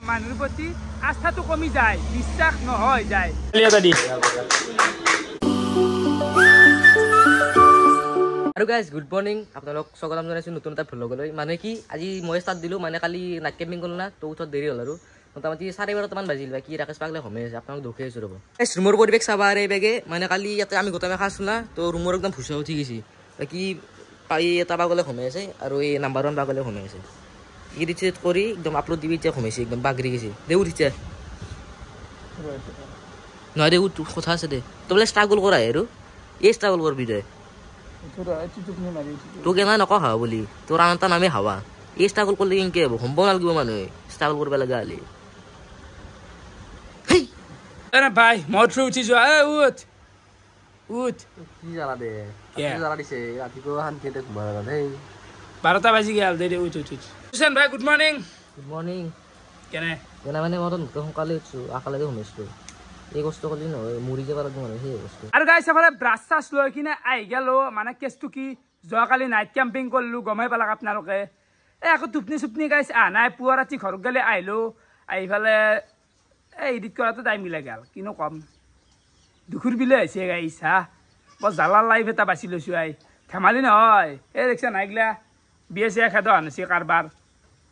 মানুহৰ প্ৰতি আস্থাটো কমি যায়, বিশ্বাস নহয় যায়। আৰু গাইজ গুড মৰ্নিং, আপোনালোক স্বাগতম জনাইছোঁ নতুন এটা ভ্লগলৈ। মানে কি আজি মই ষ্টাৰ্ট দিলোঁ, মানে কালি নাইট কেম্পিং কৰিলোঁ না, তো উঠত দেৰি হ'ল আৰু মোটামুটি 12:30মান বাজিল। বাকী ৰাকেশ পাগলে সোমাই আছে, আপোনালোক দুখে আছোঁ ৰ'ব। ৰুমৰ পৰিৱেশ চাবা আৰু এই বেগে মানে কালি ইয়াতে আমি গোটাই খাইছোঁ না, তো ৰুমৰ একদম ভুচা উঠি গৈছে। বাকী এটা পাগলে সোমাই আছে আৰু এই নাম্বাৰ 1 পাগলে সোমাই আছে। এডিট চেডিট কৰি একদম আপলোড দিবি, এতিয়া সোমাইছে একদম বাগৰি গৈছে। দে উঠিছে নহয় দে, কথা আছে দে, তই বোলে ষ্ট্ৰাগল কৰা আৰু এই ষ্ট্ৰাগল কৰবি দে। তোক এনে নকওঁ হাৱা বুলি, তোৰ আন এটা নামে হাৱা। এই ষ্ট্ৰাগল কৰিলে কেনেকৈ হ'ব, সম্ভৱ নালাগিব মানুহে ষ্ট্ৰাগল কৰিব লগা হ'লে। ভাই মই উঠি যোৱা, উঠ উঠ। কি জ্বালা দে, জ্বালা দিছে ৰাতিপুৱা শান্তিতে ঘুমাব দেই। 12টা বাজি গেল, দে উঠ উঠ উঠ। হুছেইন ভাই গুড মৰ্নিং। Good morning. কেনে মানে মই নতুন সোনকালে উঠিছোঁ, আকালৈকে সোমাইছিলোঁ। এই কষ্ট কৰিলে নহয়, মৰি যাব লাগিব মানুহ সেই বস্তু। আৰু গাইছ এফালে ব্ৰাছ চাছ লৈ কিনে আহি গেলো। মানে কেছটো কি, যোৱাকালি নাইট কেম্পিং কৰিলোঁ, গমেই পালাক আপোনালোকে। আকৌ টোপনি চুপনি গাইছ নাই, পুৱা ৰাতি ঘৰত গ'লে আহিলোঁ। আহি পেলাই এডিট কৰাটো টাইম মিলাই গেল, কিনো কম। দুখুৰ বিলে হৈছে গাইছ হা, বৰ জ্বালাৰ লাইফ এটা বাছি লৈছোঁ। ধেমালি নহয়। এই দেখিছা নাইগিলা বিয়ে চিয়ে খেদ আনিছে কাৰবাৰ।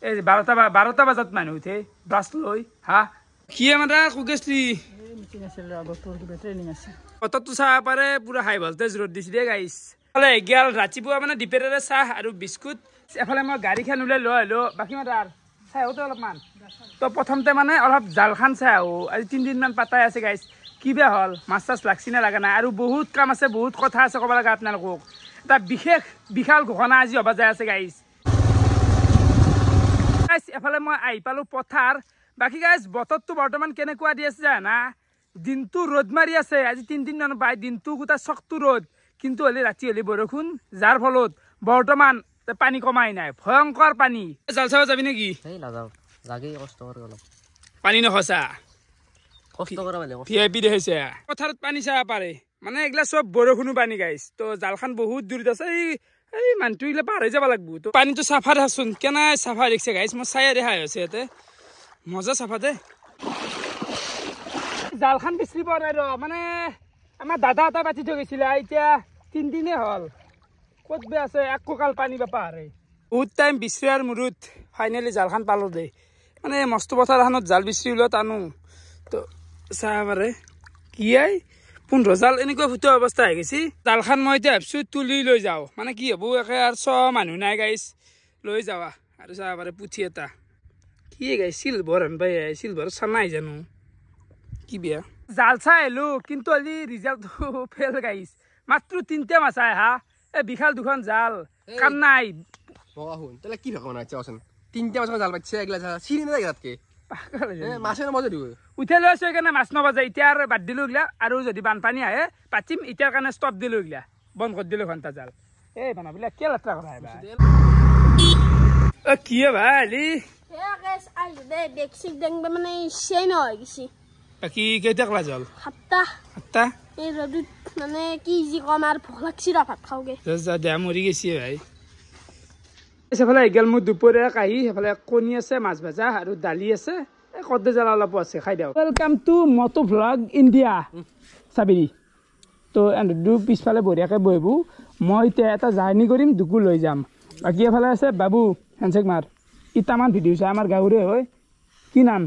এই 12টা বজাত মানুহ উঠে ব্ৰাছ লৈ হা। কি মানে কুকেশ্ৰী বতৰটো চাহ পাৰে, পুৰা হাই ভল্টেজ ৰ'দ দিছে দেই গাইছ। এফালে গেল ৰাতিপুৱা মানে দিপেৰেৰে চাহ আৰু বিস্কুট। এফালে মই গাড়ীখন ওলাই লৈ আহিলোঁ। বাকী মানে আৰু চাই আহোঁতে অলপমান, তো প্ৰথমতে মানে অলপ জালখন চাই আহোঁ। আজি 3 দিনমান পাতাই আছে গাইছ, কি বেয়া হ'ল, মাছ চাছ লাগছি নে লগা নাই। আৰু বহুত কাম আছে, বহুত কথা আছে ক'ব লগা আপোনালোকক। এটা বিশাল ঘোষণা আজি হ'ব যায় আছে গাইছ। এফালে মই আহি পালোঁ পথাৰ। বাকী গাইছ বতৰটো বৰ্তমান কেনেকুৱা দি আছে জানা, দিনটো ৰ'দ মাৰি আছে। আজি 3 দিন পাই দিনটো গোটেই চকটো ৰ'দ, কিন্তু হ'লে ৰাতি হ'লে বৰষুণ, যাৰ ফলত বৰ্তমান পানী কমাই নাই, ভয়ংকৰ পানী। জাল চাব যাবি নেকি? এই নাযাওঁ, লাগেই কষ্ট কৰে অলপ, পানী নখচা কষ্ট কৰা বেলেগ ভিআইপি দেখিছে। পথাৰত পানী চাব পাৰে, মানে এইগিলা চব বৰষুণো পানী গাইছ। তো জালখন বহুত দূৰত আছে, এই মানুহটো এইগিলা পাৰ হৈ যাব লাগিব। তো পানীটো চাফা দেখাচোন, কেনে চাফা দেখিছে গাইছ, মই চাই দেখাই হৈছে ইয়াতে মজা চাফা দে। জালখন বিচাৰি পোৱা নাই ৰ, মানে আমাৰ দাদা এটা পাতি থৈ গৈছিলে, এতিয়া 3 দিনেই হ'ল। ক'ত বে আছে, এক কঁকাল পানী বা পাহাৰে। বহুত টাইম বিচাৰাৰ মূৰত ফাইনেলি জালখন পালোঁ দে। মানে মস্ত পথাৰ এখনত জাল বিচাৰি ওলোৱা টানো, তো চাব পাৰে কি 15 জাল এনেকুৱা ফুটা অৱস্থা হৈ গৈছে। জালখন মই এতিয়া ভাবিছোঁ তুলি লৈ যাওঁ, মানে কি হ'ব একে আৰু মানুহ নাই গাইছ, লৈ যাৱা আৰু চাব পাৰে পুঠি এটা। কি গাইছ চিলভৰ হেন পাই, চিলভৰ চানাই জানো কি বেয়া। জাল চাই আহিলোঁ, কিন্তু আজি ৰিজাল্টটো ফেল গাইছ। মাত্ৰ 3টা মাছ আহে হা, এই বিশাল 2খন জাল কাম নাই। বগা শুন তাহলে কি ভাবো না চাওচোন 3টা মাছ জাল পাইছে, এগুলা চিনি না গেলাতকে মাছে নমজে দিব উঠাই লৈ আছোঁ। সেইকাৰণে মাছ নবাজে, এতিয়া আৰু বাদ দিলোঁ এইগিলা। আৰু যদি বানপানী আহে পাতিম, এতিয়াৰ কাৰণে ষ্টপ দিলোঁ, এইগিলা বন্ধ কৰি দিলোঁ ঘণ্টা জাল। এই বানাবিলাক কিয় লেতেৰা কৰা কি ভাই বাকী কেইটা ক্লাছ হ'ল? 7টা। এই ৰ'দত মানে কি যি কম আৰু ভোক লাগছি ৰ, ভাত খাওঁগে। দেহা মৰি গৈছে ভাই। সেইফালে আহি গ'ল মোৰ দুপৰীয়া কাহি। সেইফালে কণী আছে, মাছ ভাজা আৰু দালি আছে, কদ্দে জ্বালা অলপো আছে, খাই দিওঁ। Welcome to moto vlog India চাবিৰি। তো এন্দু পিছফালে বঢ়িয়াকৈ বহিব, মই এতিয়া এটা জাৰ্ণি কৰিম, দুকু লৈ যাম। বাকী এফালে আছে বাবু, হেণ্ডছেক মাৰ। ইটামান ভিডিঅ' চাই, আমাৰ গাঁৱৰে হয়। কি নাম?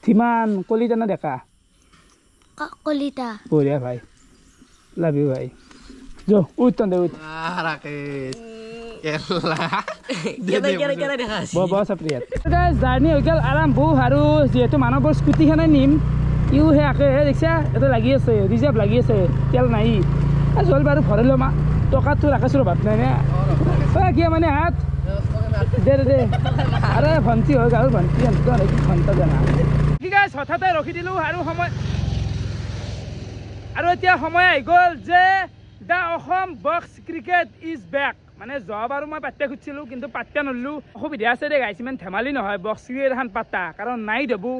থিমান কলিতা না ডেকা? কলিতা। বঢ়িয়া ভাই, লাভ ইউ ভাই। যো উঠ তন্দে উঠ। জাৰ্ণি হৈ গ'ল আৰম্ভ। আৰু যিহেতু মানুহবোৰ স্কুটিখনে নিম, ইও সেই একে দেখিছা, এইটো লাগি আছে, ৰিজাৰ্ভ লাগি আছে, তেল নাই। জল বাৰু ভৰাই ল'ম, টকাটো ৰাখিছোঁ ভাত নাই নে কি মানে হাত দে দে আৰে ভণ্টি হৈ গ'ল, ভণ্টি ঘণ্টা জানা কি গাইছ। হঠাতে ৰখি দিলোঁ আৰু এতিয়া সময় আহি গ'ল যে the Assam box cricket is back. মানে যোৱাবাৰো মই পাত্তা খুজিছিলোঁ, কিন্তু পাত্তা নললোঁ। অসুবিধা আছে দে গাইছ, ইমান ধেমালি নহয় বক্স ক্ৰিকেট এখন পাতা, কাৰণ নাই দেবো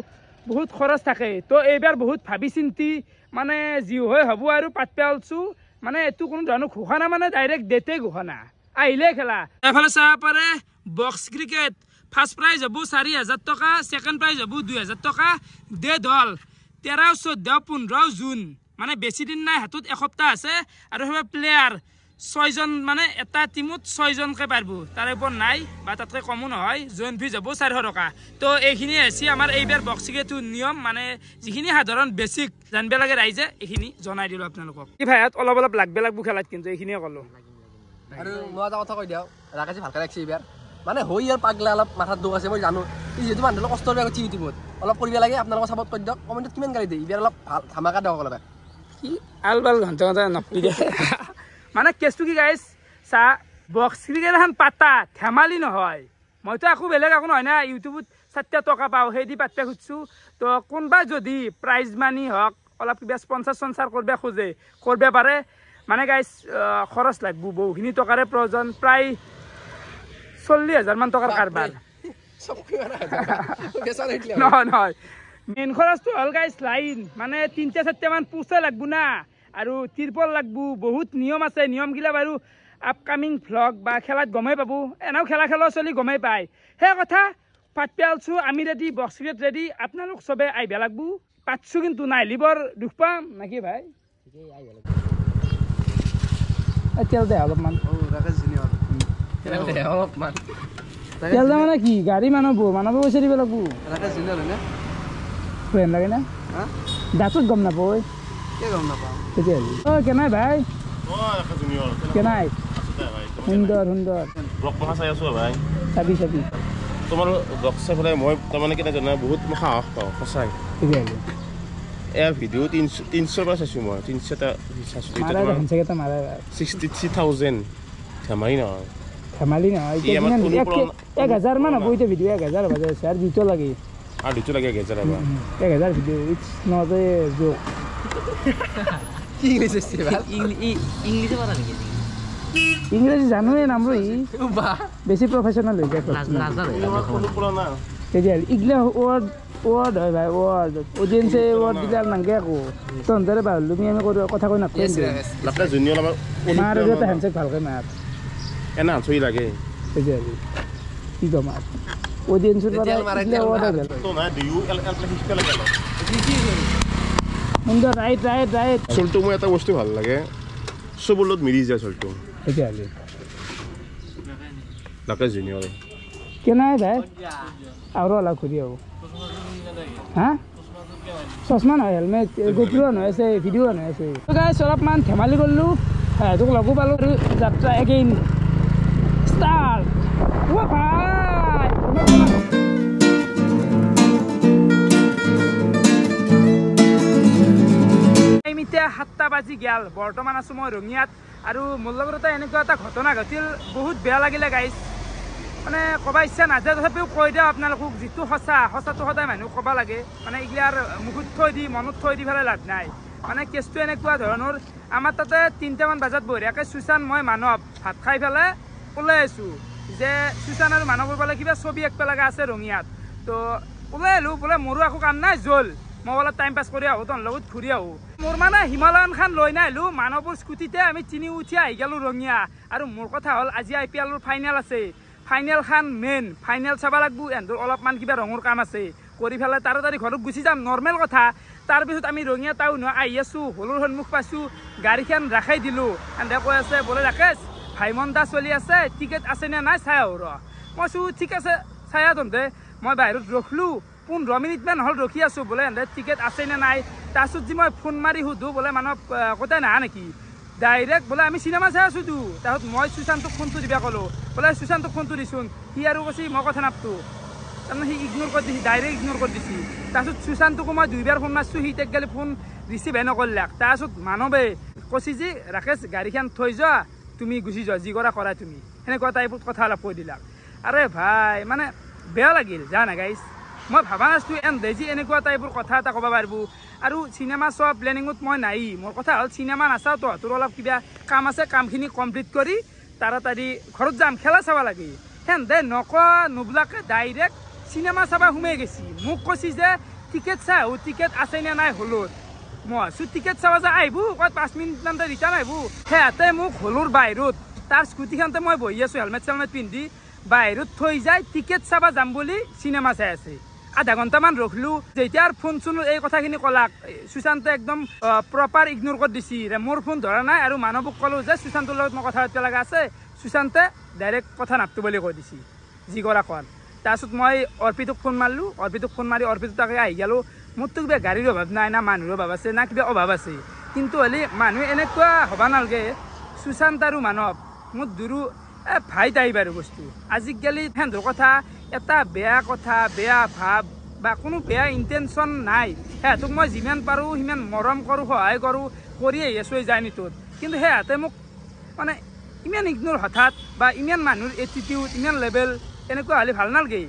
বহুত খৰচ থাকে। তো এইবাৰ বহুত ভাবি চিন্তি মানে যি হয় হ'ব আৰু পাতপা ওলছোঁ। মানে এইটো কোনো ধৰণৰ ঘোষণা, মানে ডাইৰেক্ট ডেটে ঘোষণা আহিলে খেলা। এফালে চাব পাৰে বক্স ক্ৰিকেট ফাৰ্ষ্ট প্ৰাইজ হ'ব 4,000 টকা ছেকেণ্ড প্ৰাইজ হ'ব 2,000 টকা ডেট হ'ল 13, 14, 15 জুন মানে বেছি দিন নাই হাতত এসপ্তাহ আছে আৰু সেই প্লেয়াৰ 6 জন মানে এটা টিমত 6 জনকে পাৰব তাৰে ওপৰত নাই বা তাতকৈ কমো নহয় জইন ফিজ হ'ব 400 টকা তো এইখিনি আছে আমাৰ এইবাৰ বক্সিংটো নিয়ম মানে যিখিনি সাধাৰণ বেছিক জানিব লাগে ৰাইজে এইখিনি জনাই দিলোঁ আপোনালোকক কি ভাইয়াত অলপ লাগব খেলাত কিন্তু এইখিনিয়ে ক'লোঁ আৰু মই এটা কথা কৈ দিওঁ ৰাকেশে ভালকৈ ৰাখিছে এইবাৰ মানে হৈ আৰু পাগলা অলপ মাথাত দুখ আছে মই জানো যিহেতু মানুহৰ কষ্ট বেয়া কৰিছে ইউটিউবত অলপ কৰিব লাগে আপোনালোকৰ চাপৰ্ট কৰি দিয়ক কমেণ্টত কিমান গালি দিয়ে এইবাৰ অলপ ভাল ধামাকা দিয়ক অলপ কি আলবাল ঘণ্টা নকৰি দিয়ে মানে কেছটো কি গাইছ চা বক্স ক্ৰিকেট এখন পাতা ধেমালি নহয় মইতো একো বেলেগ একো নহয় না ইউটিউবত 4 টকা পাওঁ সেই দি পাতিব খুজিছোঁ তো কোনোবা যদি প্ৰাইজ মানি হওক অলপ কিবা স্পনচাৰ কৰিব খোজে কৰিব পাৰে মানে গাইছ খৰচ লাগিব বহুখিনি টকাৰে প্ৰয়োজন প্ৰায় 40,000 মান টকাৰ কাৰবাৰ নহয় মেইন খৰচটো হ'ল গাইছ লাইন মানে 3-4 মান পোষ্টে লাগব না আৰু তিৰপল লাগব বহুত নিয়ম আছে নিয়মগিলা বাৰু আপকামিং ভ্লগ বা খেলাত গমেই পাব এনেও খেলা চলি গমেই পায় সেই কথা পাতিব আলছোঁ আমি ৰেডি বক্স ক্ৰিকেট ৰেডি আপোনালোক চবে আহিব লাগব পাতছোঁ কিন্তু নাহিলি বৰ দুখ পাম নাকি ভাই তেল দে অলপমান তেল দে মানে কি গাড়ী মানব পইচা দিব লাগব ফ্ৰেণ্ড লাগে না দাঁতত গম নাপায় কেনাই ভাই কেনাই সুন্দৰ চাবি তোমাৰ ব্লগ চাই পেলাই মই তাৰমানে কেনে জানা বহুত সাহস পাওঁ সঁচাই এয়াৰ ভিডিঅ' 300 পৰা চাইছোঁ মই 300টা চাইছোঁ 63,000 ধেমালি নহয় 1,000 মান হ'ব এতিয়া ভিডিঅ' 1,000 হ'ব যাইছে আৰু দুটো লাগে আৰু দুটো লাগে 1,000 হ'ব 1,000 video' it's not a joke ইংৰাজী জানোৱে নামৰো বেছি প্ৰফেচনেল হৈ যায় ইগলা ৱৰ্ড হয় ভাই ৱৰ্ড অডিয়েঞ্চে ৱৰ্ড দিলে নাংগে আকৌ তহঁতৰে ভাল তুমি আমি কথা কৈ নাথাকোঁ মাৰ এটা হেণ্ডছেক ভালকৈ মাৰ এনে আঁচৰি লাগে কি ক'ম আৰু অডিয়েঞ্চৰ পৰা ৱৰ্ড হৈ গ'ল সুন্দৰ ৰাইট চলটো মোৰ এটা বস্তু ভাল লাগে চবৰ লগত মিলি যায় চলটো তাকে জুনিয়ৰ কেনাই ভাই আৰু অলপ ঘূৰি আহোঁ হা চশমা নহয় হেলমেট গোপ্ৰ নহয় আছে ভিডিঅ' নহয় আছে গাইছ অলপমান ধেমালি কৰিলোঁ তোক লগো পালোঁ আৰু যাত্ৰা এগেইন ষ্টাৰ্ট ভাই এতিয়া 7টা বাজি গেল বৰ্তমান আছোঁ মই ৰঙিয়াত আৰু মোৰ লগত এনেকুৱা এটা ঘটনা ঘটিল বহুত বেয়া লাগিলে গাইছ মানে ক'ব ইচ্ছা নাযায় তথাপিও কৈ দিওঁ আপোনালোকক যিটো সঁচাটো সদায় মানুহ ক'ব লাগে মানে এইগিলাৰ মুখত থৈ দি মনত থৈ দি পেলাই লাভ নাই মানে কেছটো এনেকুৱা ধৰণৰ আমাৰ তাতে 3টা মান বজাত বঢ়িয়াকৈ সুশান মই মানৱ ভাত খাই পেলাই ওলাই আছোঁ যে সুশান আৰু মানৱৰ পেলাই কিবা ছবি আঁকিব লগা আছে ৰঙিয়াত তো ওলাই আহিলোঁ বোলে মোৰো একো কাম নাই জল মই অলপ টাইম পাছ কৰি আহোঁ তহঁতৰ লগত ঘূৰি আহোঁ মোৰ মানে হিমালয়ানখন লৈ নাহিলোঁ মানৱৰ স্কুটিতে আমি তিনি উঠি আহি গ'লোঁ ৰঙিয়া আৰু মোৰ কথা হ'ল আজি IPL ফাইনেল আছে ফাইনেলখন মেইন ফাইনেল চাব লাগিব এহেঁতৰ অলপমান কিবা ৰঙৰ কাম আছে কৰি পেলাই তাড়াতাড়ি ঘৰত গুচি যাম নৰ্মেল কথা তাৰপিছত আমি ৰঙিয়া টাউন আহি আছোঁ হলৰ সন্মুখ পাইছোঁ গাড়ীখন ৰাখাই দিলোঁ এহেঁতে কৈ আছে বোলে ৰাকেশ ভাইমন দা চলি আছে টিকেট আছেনে নাই চাই আহোঁ ৰ মই কৈছোঁ ঠিক আছে চাই আহ তহঁতে মই বাহিৰত ৰখিলোঁ 15 মিনিটমান হ'ল ৰখি আছোঁ বোলে এহেঁতে টিকেট আছেনে নাই তাৰপিছত যি মই ফোন মাৰি সুধোঁ বোলে মানুহ কটাই নাহা নেকি ডাইৰেক্ট বোলে আমি চিনেমা চাই আছোঁতো তাৰপিছত মই সুশান্তক ফোনটো দিবা ক'লোঁ বোলে সুশান্তক ফোনটো দিছোন সি আৰু কৈছে মই কথা নাপাতো তাৰমানে সি ইগন'ৰ কৰি দিছে ডাইৰেক্ট ইগন'ৰ কৰি দিছে তাৰপিছত সুশান্তকো মই 2 বাৰ ফোন মাৰিছোঁ সি তাক গেলি ফোন ৰিচিভহে নকৰিলাক তাৰপিছত মানৱে কৈছে যে ৰাকেশ গাড়ীখন থৈ যোৱা তুমি গুচি যোৱা যি কৰা তুমি সেনেকুৱা টাইপত কথা অলপ কৈ দিলাক আৰে ভাই মানে বেয়া লাগিল জানা গাইছ মই ভাবা নাছিলোঁ এহেঁতে এনেকুৱা টাইপৰ কথা এটা ক'ব পাৰিব আৰু চিনেমা চোৱা প্লেনিঙত মই নাই মোৰ কথা হ'ল চিনেমা নাচাওঁ তহঁতৰ অলপ কিবা কাম আছে কামখিনি কমপ্লিট কৰি তাড়াতাড়ি ঘৰত যাম খেলা চাব লাগে সেহেঁতে নকোৱা নোবোলাকে ডাইৰেক্ট চিনেমা চাব সোমাই গৈছে মোক কৈছে যে টিকেট চাই আহোঁ টিকেট আছেনে নাই হলত মই আছোঁ টিকেট চাব যে আহিব ক'ত 5 মিনিটমান ৰিটাৰ্ণ আহিব সিহঁতে মোক হলৰ বাহিৰত তাৰ স্কুটিখনতে মই বহি আছোঁ হেলমেট চেলমেট পিন্ধি বাহিৰত থৈ যায় টিকেট চাবা যাম বুলি চিনেমা চাই আছে আধা ঘণ্টামান ৰখিলোঁ যেতিয়া ফোন চোন এই কথাখিনি ক'লাক সুশান্তে একদম প্ৰপাৰ ইগনোৰ কৰি দিছি মোৰ ফোন ধৰা নাই আৰু মানৱক ক'লোঁ যে সুশান্তৰ লগত মই কথা পাতিব লগা আছে সুশান্তে ডাইৰেক্ট কথা নাপাতো বুলি কৈ দিছি যি কৰা কোৱাৰ তাৰপিছত মই অৰ্পিতক ফোন মাৰিলোঁ অৰ্পিতক ফোন মাৰি অৰ্পিতক তাকে আহি গ'লোঁ মোৰতো কিবা গাড়ীৰ অভাৱ নাই না মানুহৰ অভাৱ আছে না কিবা অভাৱ আছে কিন্তু হ'লে মানুহে এনেকুৱা হ'ব নালাগে সুশান্ত আৰু মানৱ মোৰ দুৰো ভাই টাইপ আৰু বস্তু আজিকালি সিহঁতৰ কথা এটা বেয়া কথা বেয়া ভাৱ বা কোনো বেয়া ইণ্টেনশ্যন নাই সিহঁতক মই যিমান পাৰোঁ সিমান মৰম কৰোঁ সহায় কৰোঁ কৰি আহি আছোঁ এই জাৰ্ণিটোত কিন্তু সিহঁতে মোক মানে ইমান ইগনোৰ হঠাৎ বা ইমান মানুহৰ এটিটিউড ইমান লেভেল এনেকুৱা হ'লে ভাল নালাগে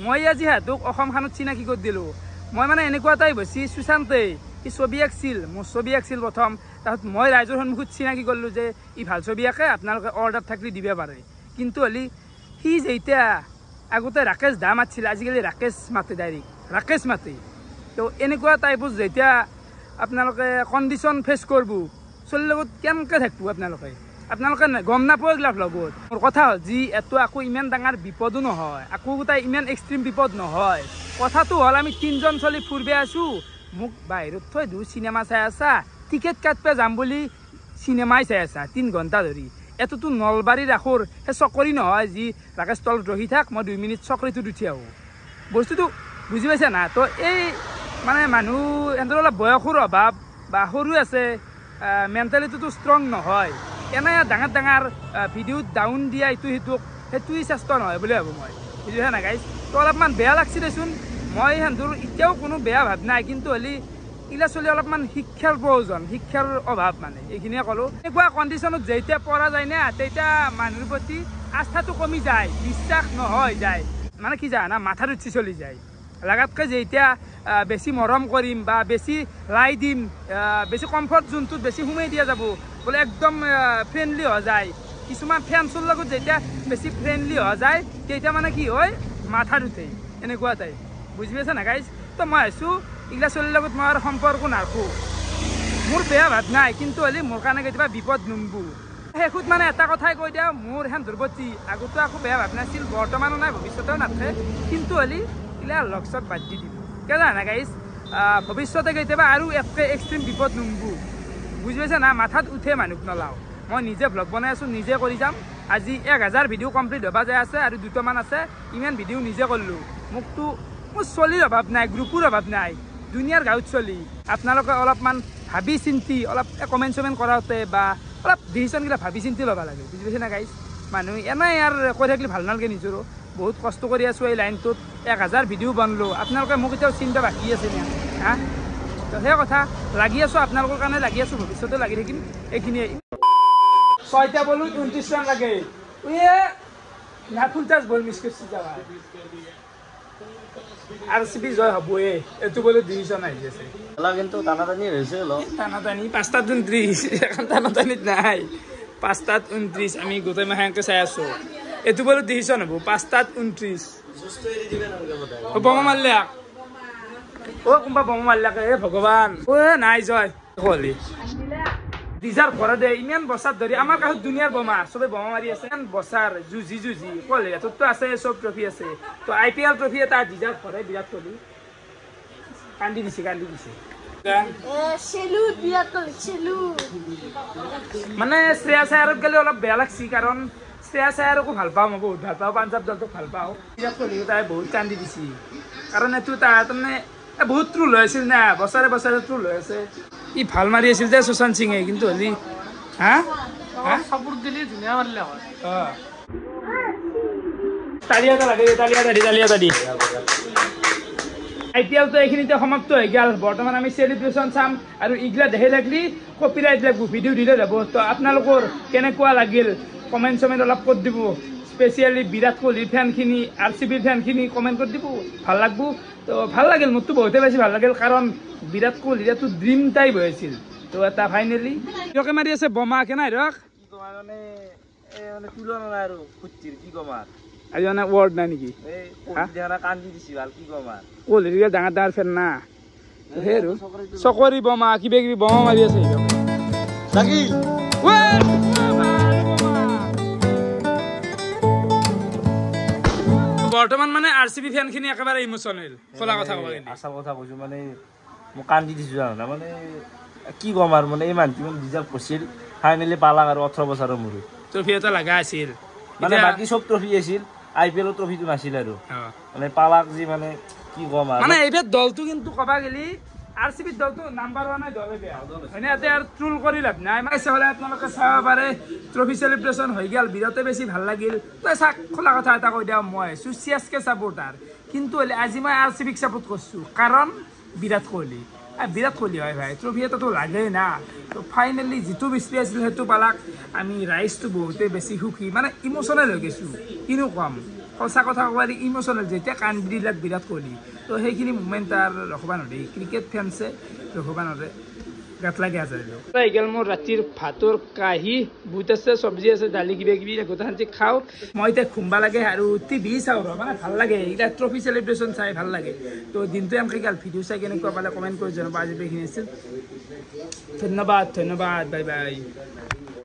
মই আজি সিহঁতক অসমখনত চিনাকি কৰি দিলোঁ মই মানে এনেকুৱা টাইপ হৈছি সুশান্তে সি ছবি আঁকিছিল মোৰ ছবি আঁকিছিল প্ৰথম তাৰপিছত মই ৰাইজৰ সন্মুখত চিনাকি কৰিলোঁ যে ই ভাল ছবি আঁকে আপোনালোকে অৰ্ডাৰ থাকিলে দিব পাৰে কিন্তু হ'লে সি যেতিয়া আগতে ৰাকেশ দা মাতিছিল আজিকালি ৰাকেশ মাতে ডাইৰেক্ট ৰাকেশ মাতে তো এনেকুৱা টাইপৰ যেতিয়া আপোনালোকে কণ্ডিশ্যন ফেচ কৰিব চলিৰ লগত কেনেকৈ থাকিব আপোনালোকে গম নাপাব এইগিলাক লগত মোৰ কথা হ'ল যি এইটো আকৌ ইমান ডাঙৰ বিপদো নহয় আকৌ গোটাই ইমান এক্সট্ৰিম বিপদ নহয় কথাটো হ'ল আমি তিনিজন চলি ফুৰিব আছোঁ মোক বাহিৰত থৈ দিওঁ চিনেমা চাই আছা টিকেট কাটিব যাম বুলি চিনেমাই চাই আছা 3 ঘণ্টা ধৰি এইটোতো নলবাৰী ৰাখোৰ সেই চকৰি নহয় যি ৰাকেশ তলত ৰখি থাক মই 2 মিনিট চকৰিটোত উঠি আহোঁ বস্তুটো বুজি পাইছা না তো এই মানে মানুহ সিহঁতৰ অলপ বয়সৰ অভাৱ বা সৰু আছে মেণ্টেলিটিটো ষ্ট্ৰং নহয় এনে ডাঙৰ ডাঙৰ ভিডিঅ'ত ডাউন দিয়া ইটো সিটোক সেইটোৱেই চেষ্টা নহয় বুলি ভাবোঁ মই বুজিছা না গাইজ তো অলপমান বেয়া লাগছে দেচোন মই সিহঁতৰ এতিয়াও কোনো বেয়া ভাৱ নাই কিন্তু হ'লে এইগিলা চলি অলপমান শিক্ষাৰ প্ৰয়োজন শিক্ষাৰ অভাৱ মানে এইখিনিয়ে ক'লোঁ এনেকুৱা কণ্ডিশ্যনত যেতিয়া পৰা যায় না তেতিয়া মানুহৰ প্ৰতি আস্থাটো কমি যায় বিশ্বাস নহয় যায় মানে কি জানা মাথাত উঠি চলি যায় লাগাতকৈ যেতিয়া বেছি মৰম কৰিম বা বেছি লাই দিম বেছি কমফৰ্ট জোনটোত বেছি সোমাই দিয়া যাব বোলে একদম ফ্ৰেণ্ডলি হোৱা যায় কিছুমান ফ্ৰেণ্ডছৰ লগত যেতিয়া বেছি ফ্ৰেণ্ডলি হোৱা যায় তেতিয়া মানে কি হয় মাথাত উঠে এনেকুৱা টাইপ বুজি পাইছা না গাইজ তো মই ভাবিছোঁ এইগিলা চলিৰ লগত মই আৰু সম্পৰ্ক নাৰাখোঁ মোৰ বেয়া ভাৱ নাই কিন্তু হ'লে মোৰ কাৰণে কেতিয়াবা বিপদ নুম্বু শেষত মানে এটা কথাই কৈ দিয়া মোৰ সিহঁতৰ প্ৰতি আগতো আকৌ বেয়া ভাৱ নাছিল বৰ্তমানো নাই ভৱিষ্যতেও নাথাকে কিন্তু হ'লে এইগিলা লগ চগ বাদ দি দিম কিয় জানা গাইজ ভৱিষ্যতে কেতিয়াবা আৰু একে এক্সট্ৰিম বিপদ নুম্বু বুজি পাইছা না মাথাত উঠে মানুহক নলাওঁ মই নিজে ভ্লগ বনাই আছোঁ নিজে কৰি যাম আজি 1000 ভিডিঅ' কমপ্লিট হ'ব যায় আছে আৰু 2টামান আছে ইমান ভিডিঅ' নিজে কৰিলোঁ মোকতো মোৰ চলিৰ অভাৱ নাই গ্ৰুপৰ অভাৱ নাই দুনিয়াৰ গাঁৱত চলি আপোনালোকে অলপমান ভাবি চিন্তি অলপ কমেণ্ট চমেণ্ট কৰাওঁতে বা অলপ ডিচিশ্যনগিলা ভাবি চিন্তি ল'ব লাগে বুজি পাইছে না গাইজ মানুহ এনেই আৰু কৈ থাকিলে ভাল নালাগে নিজৰো বহুত কষ্ট কৰি আছোঁ এই লাইনটোত 1000 ভিডিঅ' বনালোঁ আপোনালোকে মোক এতিয়াও চিন্তা বাকী আছে নে হা তো সেই কথা লাগি আছোঁ আপোনালোকৰ কাৰণে লাগি আছোঁ ভৱিষ্যতে লাগি থাকিম এইখিনিয়ে 6টা বলো 29 ৰান লাগে না ফুল টাচ বল মিছ কৰিছে যাবা RCB জয় হ'বয়ে এইটো বলে ডিভিজন আহি আছে কিন্তু টানাটানি হৈছে অলপ টানাটানি 5টাত 29 এখন টানাটানিত নাই 5টাত 29 আমি গোটেই মাহেকে চাই আছোঁ এইটো বলে ডিভিজন হ'ব 5টাত 29 বোমা মাৰলে কোনোবা বোমা মাৰলাকে ভগৱান নাই জয় ক'লি দিজাৰ ঘৰত দে ইমান বছৰ ধৰি আমাৰ কাষত দুনিয়াৰ বোমা চবে বোমা মাৰি আছে ইমান বছৰ যুঁজি ক'লে তোৰতো আছে চব ট্ৰফি আছে তো IPL ট্ৰফি এটা দিজাৰ ঘৰে বিৰাট কোহলি কান্দি দিছে মানে শ্ৰেয়াছ আয়াৰক গ'লে অলপ বেয়া লাগছি কাৰণ শ্ৰেয়াছ আয়াৰকো ভাল পাওঁ মই বহুত ভাল পাওঁ পাঞ্জাৱ দলটোক ভাল পাওঁ বিৰাট কোহলিও তাই বহুত কান্দি দিছে কাৰণ এইটো তাৰমানে বহুত ট্ৰোল হৈ আছিল না বছৰে বছৰে ট্ৰোল হৈ আছে ই ভাল মাৰি আছিল যে সুশান্ত সিঙে কিন্তু হ'লি হা চাপোৰ্ট দিলি ধুনীয়া মাৰিলে হয় তালিয়া লাগে তালিয়া IPL তো এইখিনিতে সমাপ্ত হৈ গ'ল বৰ্তমান আমি চেলিব্ৰেশ্যন চাম আৰু ইগলা দেখি থাকলি কপিৰাইট লাগব ভিডিঅ' দিলে যাব তো আপোনালোকৰ কেনেকুৱা লাগিল কমেণ্ট চমেণ্ট অলপ কৰি দিব স্পেচিয়েলি বিৰাট কোহলিৰ ফেনখিনি RCBৰ ফেনখিনি কমেণ্ট কৰি দিব ভাল লাগব তো ভাল লাগিল মোৰতো বহুতে বেছি ভাল লাগিল কাৰণ বিৰাট কোহলিৰ এইটো ড্ৰিম টাইপ হৈছিল তো এটা ফাইনেলি কিয়কে মাৰি আছে বোমা কেনাই ৰখ তুলনা নাই আৰু ফুটিৰ কি কম আজি মানে ৱৰ্ড নাই নেকি কান্দি দিছি ভাল কি কম কোহলিৰ ডাঙৰ ফেন না সেই আৰু চকৰি বোমা কিবা কিবি বোমা মাৰি আছে বৰ্তমান মানে RCB ফেনখিনি একেবাৰে ইমোচনেল খোলা কথা ক'ব গ'লে আচল কথা কৈছোঁ মানে মই কান্দি দিছোঁ জানা মানে কি ক'ম আৰু মানে এই মানুহটো ডিজাৰ্ভ কৰিছিল ফাইনেলি পালাক আৰু 18 বছৰৰ মূৰত ট্ৰফি এটা লগা আছিল মানে বাকী চব ট্ৰফি আছিল IPL ট্ৰফিটো নাছিল আৰু অ'। মানে পালাক যি মানে কি ক'ম আৰু মানে এইবাৰ দলটো কিন্তু ক'বা গেলি RCB দলটো নাম্বাৰ 1 দলে বেয়া হয়নে ইয়াতে আৰু ট্ৰোল কৰি লাভ নাই মানে চালে আপোনালোকে চাব পাৰে ট্ৰফি চেলিব্ৰেশ্যন হৈ গ'ল বিৰাটে বেছি ভাল লাগিল তই চাক খোলা কথা এটা কৈ দিওঁ মই CSK ছাপোৰ্টাৰ কিন্তু আজি মই RCBক ছাপোৰ্ট কৰিছোঁ কাৰণ বিৰাট কোহলি বিৰাট কোহলি হয় ভাই ট্ৰফি এটাতো লাগেই না তো ফাইনেলি যিটো বিচাৰি আছিল সেইটো পালাক আমি ৰাইজটো বহুতে বেছি সুখী মানে ইমোচনেল হৈ গৈছোঁ কিনো ক'ম সঁচা কথা ক'ব পাৰি ইমোচনেল যেতিয়া কান্দি দিলাক বিৰাট কোহলি তো সেইখিনি মুমেণ্ট আৰু ৰখবা নদে ক্ৰিকেট ফেন্সে ৰখবা নদে গাত লাগে আছে এইগাল মোৰ ৰাতিৰ ভাতৰ কাঁহী বুট আছে চব্জি আছে দালি কিবা কিবি গোটেই খাওঁ মই এতিয়া ঘুমবা লাগে আৰু টিভি চাওঁ মানে ভাল লাগে এইগিলা ট্ৰফি চেলিব্ৰেশ্যন চাই ভাল লাগে তো দিনটো এনেকৈ গাল ভিডিঅ' চাই কেনেকুৱা পালে কমেণ্ট কৰি জনাবা আজি এইখিনি আছিল ধন্যবাদ বাই বাই